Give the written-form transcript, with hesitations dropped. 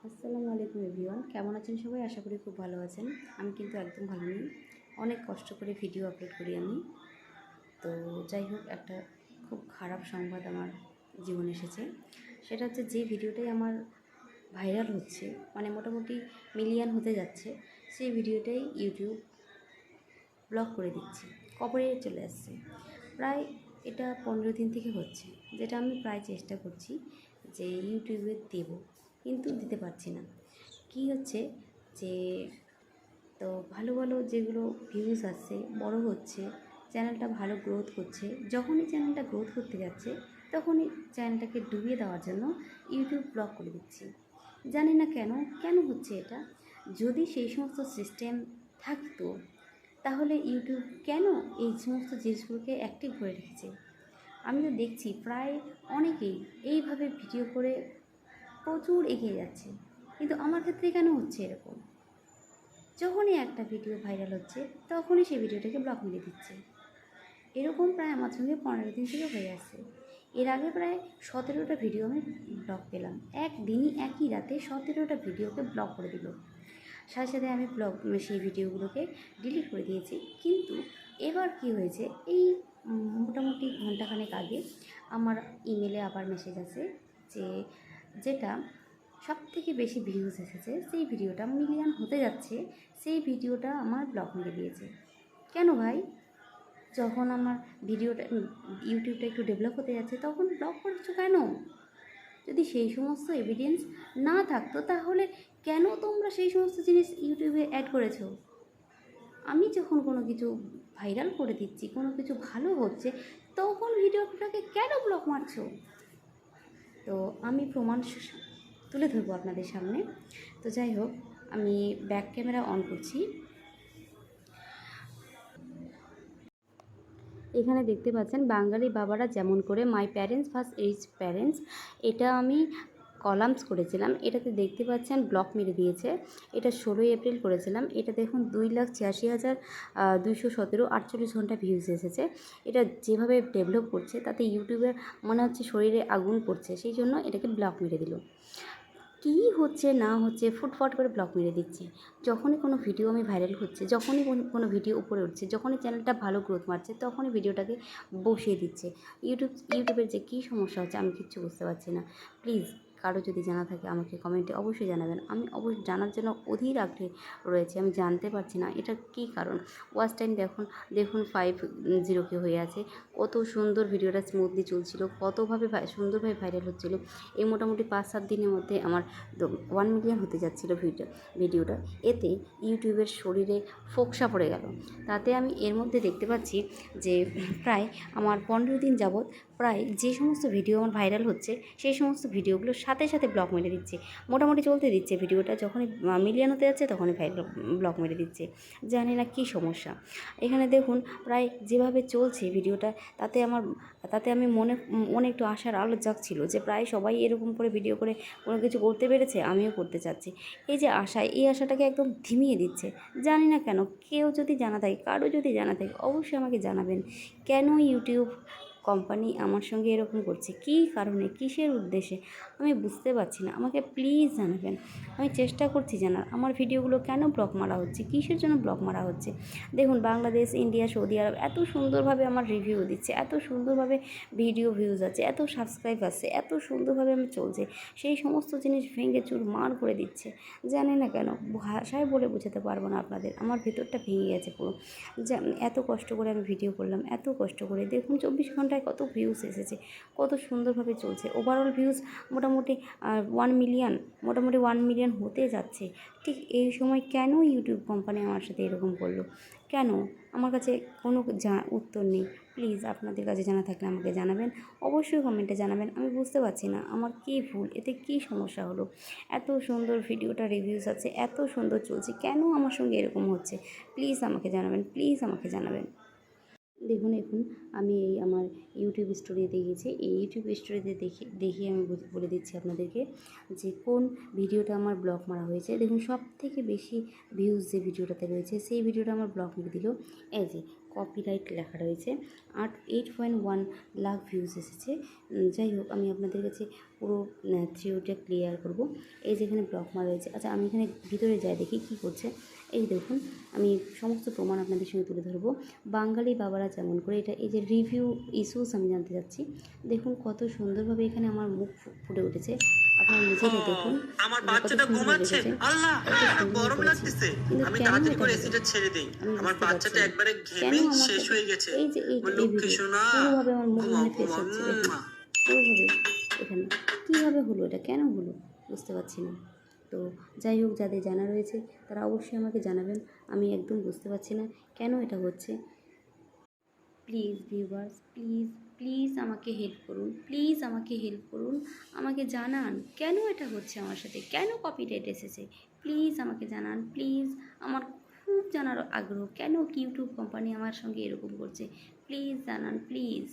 আসসালামু আলাইকুম এভরিওয়ান, কেমন আছেন সবাই? আশা করি খুব ভালো আছেন। আমি কিন্তু একদম ভালো নেই। অনেক কষ্ট করে ভিডিও আপলোড করি আমি। তো যাই হোক, একটা খুব খারাপ সংবাদ আমার জীবনে এসেছে। সেটা হচ্ছে, যে ভিডিওটাই আমার ভাইরাল হচ্ছে, মানে মোটামুটি মিলিয়ন হতে যাচ্ছে, সেই ভিডিওটাই ইউটিউব ব্লক করে দিচ্ছে, কপিরাইট চলে আসছে। প্রায় এটা 15 দিন থেকে হচ্ছে, যেটা আমি প্রায় চেষ্টা করছি যে ইউটিউবে দেব, কিন্তু দিতে পারছি না। কি হচ্ছে যে, তো ভালো ভালো যেগুলো ভিউজ আসছে, বড় হচ্ছে, চ্যানেলটা ভালো গ্রোথ করছে, যখনই চ্যানেলটা গ্রোথ করতে যাচ্ছে তখনই চ্যানেলটাকে ডুবিয়ে দেওয়ার জন্য ইউটিউব ব্লক করে দিচ্ছি। জানি না কেন কেন হচ্ছে এটা। যদি সেই সমস্ত সিস্টেম থাকতো, তাহলে ইউটিউব কেন এই সমস্ত জিনিসগুলোকে অ্যাক্টিভ করে রেখেছে? আমি তো দেখছি প্রায় অনেকেই এইভাবে ভিডিও করে প্রচুর এগিয়ে যাচ্ছে, কিন্তু আমার ক্ষেত্রে কেন হচ্ছে এরকম? যখনই একটা ভিডিও ভাইরাল হচ্ছে তখনই সেই ভিডিওটাকে ব্লক মেরে দিচ্ছে। এরকম প্রায় আমার সঙ্গে 15 দিন থেকে হয়ে আসছে। এর আগে প্রায় 17টা ভিডিও আমি ব্লক পেলাম। একদিনই, একই রাতে 17টা ভিডিওকে ব্লক করে দিল। সাথে সাথে আমি সেই ভিডিওগুলোকে ডিলিট করে দিয়েছি। কিন্তু এবার কি হয়েছে, এই মোটামুটি ঘন্টাখানেক আগে আমার ইমেলে আবার মেসেজ আছে, যে যেটা সবথেকে বেশি ভিউজ এসেছে, সেই ভিডিওটা মিলিয়ন হতে যাচ্ছে, সেই ভিডিওটা আমার ব্লক মেরে দিয়েছে। কেন ভাই? যখন আমার ভিডিওটা ইউটিউবটা একটু ডেভেলপ হতে যাচ্ছে তখন ব্লগ করছো কেন? যদি সেই সমস্ত এভিডেন্স না থাকতো, তাহলে কেন তোমরা সেই সমস্ত জিনিস ইউটিউবে অ্যাড করেছো? আমি যখন কোনো কিছু ভাইরাল করে দিচ্ছি, কোনো কিছু ভালো হচ্ছে, তখন ভিডিওটাকে কেন ব্লক মারছো? তো আমি প্রমাণ তুলে ধরবো আপনাদের সামনে। তো যাই হোক, আমি ব্যাক ক্যামেরা অন করছি। এখানে দেখতে পাচ্ছেন, বাঙালি বাবারা যেমন করে, my parents first rich parents, এটা আমি কলামস করেছিলাম। এটাতে দেখতে পাচ্ছেন ব্লক মেরে দিয়েছে। এটা 16 এপ্রিল করেছিলাম। এটা দেখুন 2,86,217 48 ঘন্টা ভিউজ এসেছে। এটা যেভাবে ডেভেলপ করছে তাতে ইউটিউবের মনে হচ্ছে শরীরে আগুন পড়ছে, সেই জন্য এটাকে ব্লক মেরে দিল। কী হচ্ছে না হচ্ছে ফুটফট করে ব্লক মেরে দিচ্ছে। যখনই কোনো ভিডিও আমি ভাইরাল হচ্ছে, যখনই কোনো ভিডিও উপরে উঠছে, যখনই চ্যানেলটা ভালো গ্রোথ মারছে, তখনই ভিডিওটাকে বসিয়ে দিচ্ছে। ইউটিউবের যে কী সমস্যা হচ্ছে আমি কিচ্ছু বুঝতে পারছি না। প্লিজ, কারো যদি জানা থাকে আমাকে কমেন্টে অবশ্যই জানাবেন। আমি অবশ্যই জানার জন্য অধীর আগ্রহে রয়েছে। আমি জানতে পারছি না এটা কী কারণ। ওয়াচ টাইম দেখুন 50K হয়ে আছে। কত সুন্দর ভিডিওটা স্মুথলি চলছিল, কতভাবে সুন্দরভাবে ভাইরাল হচ্ছিল। এই মোটামুটি 5-7 দিনের মধ্যে আমার 1 মিলিয়ন হতে যাচ্ছিলো ভিডিওটা। এতে ইউটিউবের শরীরে ফোকসা পড়ে গেল। তাতে আমি এর মধ্যে দেখতে পাচ্ছি যে প্রায় আমার 15 দিন যাবৎ প্রায় যে সমস্ত ভিডিও আমার ভাইরাল হচ্ছে, সেই সমস্ত ভিডিওগুলোর সাথে সাথে ব্লক মেরে দিচ্ছে। মোটামুটি চলতে দিচ্ছে ভিডিওটা, যখনই মিলিয়ন হতে যাচ্ছে তখনই ব্লক মেরে দিচ্ছে। জানি না কী সমস্যা। এখানে দেখুন প্রায় যেভাবে চলছে ভিডিওটা, তাতে আমি মনে একটু আশার আলো জাগছিল, যে প্রায় সবাই এরকম করে ভিডিও করে কোনো কিছু করতে পেরেছে, আমিও করতে চাচ্ছি। এই যে আশা, এই আশাটাকে একদম ধিমিয়ে দিচ্ছে। জানি না কেন। কেউ যদি জানা থাকে, কারো যদি জানা থাকে, অবশ্যই আমাকে জানাবেন। কেন ইউটিউব কোম্পানি আমার সঙ্গে এরকম করছে? কী কারণে, কিসের উদ্দেশ্যে আমি বুঝতে পারছি না। আমাকে প্লিজ জানাবেন। আমি চেষ্টা করছি জানার, আমার ভিডিওগুলো কেন ব্লক মারা হচ্ছে, কিসের জন্য ব্লক মারা হচ্ছে। দেখুন, বাংলাদেশ, ইন্ডিয়া, সৌদি আরব এত সুন্দরভাবে আমার রিভিউ দিচ্ছে, এত সুন্দরভাবে ভিডিও ভিউজ আছে, এত সাবস্ক্রাইব আছে, এত সুন্দরভাবে আমি চলছে, সেই সমস্ত জিনিস ভেঙে চুরমার করে দিচ্ছে। জানি না কেন, ভাষায় বলে বোঝাতে পারবো না আপনাদের। আমার ভেতরটা ভেঙে গেছে পুরো। যে এত কষ্ট করে আমি ভিডিও করলাম, এত কষ্ট করে, দেখুন 24 ঘন্টায় কত ভিউজ এসেছে, কত সুন্দরভাবে চলছে। ওভারঅল ভিউজ মোটামুটি 1 মিলিয়ন, মোটামুটি 1 মিলিয়ন হতে যাচ্ছে। ঠিক এই সময় কেন ইউটিউব কোম্পানি আমার সাথে এরকম করলো? কেন? আমার কাছে কোনো উত্তর নেই। প্লিজ, আপনাদের কাছে জানা থাকলে আমাকে জানাবেন। অবশ্যই কমেন্টে জানাবেন। আমি বুঝতে পারছি না আমার কী ভুল, এতে কী সমস্যা হলো। এত সুন্দর ভিডিওটা রিভিউস আছে, এত সুন্দর চলছে, কেন আমার সঙ্গে এরকম হচ্ছে? প্লিজ আমাকে জানাবেন, প্লিজ আমাকে জানাবেন। দেখুন, এখন আমি এই আমার ইউটিউব স্টোরিতে গেছি। এই ইউটিউব স্টোরিতে দেখে আমি বলে দিচ্ছি আপনাদেরকে যে কোন ভিডিওটা আমার ব্লক মারা হয়েছে। দেখুন, সব থেকে বেশি ভিউজ যে ভিডিওটাতে রয়েছে, সেই ভিডিওটা আমার ব্লক মেরে দিল। এই যে কপিরাইট লেখা রয়েছে। 8.1 লাখ ভিউজ এসেছে। যাই হোক, আমি আপনাদের কাছে পুরো থিওরিটা ক্লিয়ার করব। এই যে এখানে ব্লক মারা রয়েছে। আচ্ছা, আমি এখানে ভিতরে যাই, দেখি কী করছে। এই দেখুন, আমি সমস্ত প্রমাণ আপনাদের সঙ্গে তুলে ধরবো। বাঙালি বাবারা যেমন করে, এটা এই যে রিভিউ ইস্যুস আমি জানতে চাচ্ছি। দেখুন কত সুন্দরভাবে এখানে আমার মুখ ফুটে উঠেছে। আপনারা নিজেরাই দেখুন আমার যে কত বাচ্চাটা সুন্দর ঘুমাচ্ছে। লেগেছে, আল্লাহ, কত সুন্দর গরম করেছি। লাগতেছে। কিন্তু আমি কেন তাড়াতাড়ি এটা করে হলো এসিটা ছেড়ে দেই। আমি আমার বুঝতে পারছি বাচ্চাটা না। একবারে কেন ঘেমে আমার শেষ সাথে হয়ে গেছে। এই যে আমার এই লক্ষ্মী ভিডিও সোনা, পুরোভাবে আমার মুখ ঘুমাও এখানে ফেস ঘুমাও। হচ্ছে, দেখুন পুরোভাবে এখানে কীভাবে হলো, এটা কেন হলো বুঝতে পারছি না। তো যাই হোক, যাদের জানা রয়েছে তারা অবশ্যই আমাকে জানাবেন। আমি একদম বুঝতে পারছি না কেন এটা হচ্ছে। প্লিজ ভিউয়ার্স, প্লিজ প্লিজ আমাকে হেল্প করুন, প্লিজ আমাকে হেল্প করুন, আমাকে জানান কেন এটা হচ্ছে আমার সাথে, কেন কপিরাইট এসেছে। প্লিজ আমাকে জানান, প্লিজ। আমার খুব জানার আগ্রহ কেন ইউটিউব কোম্পানি আমার সঙ্গে এরকম করছে। প্লিজ জানান, প্লিজ।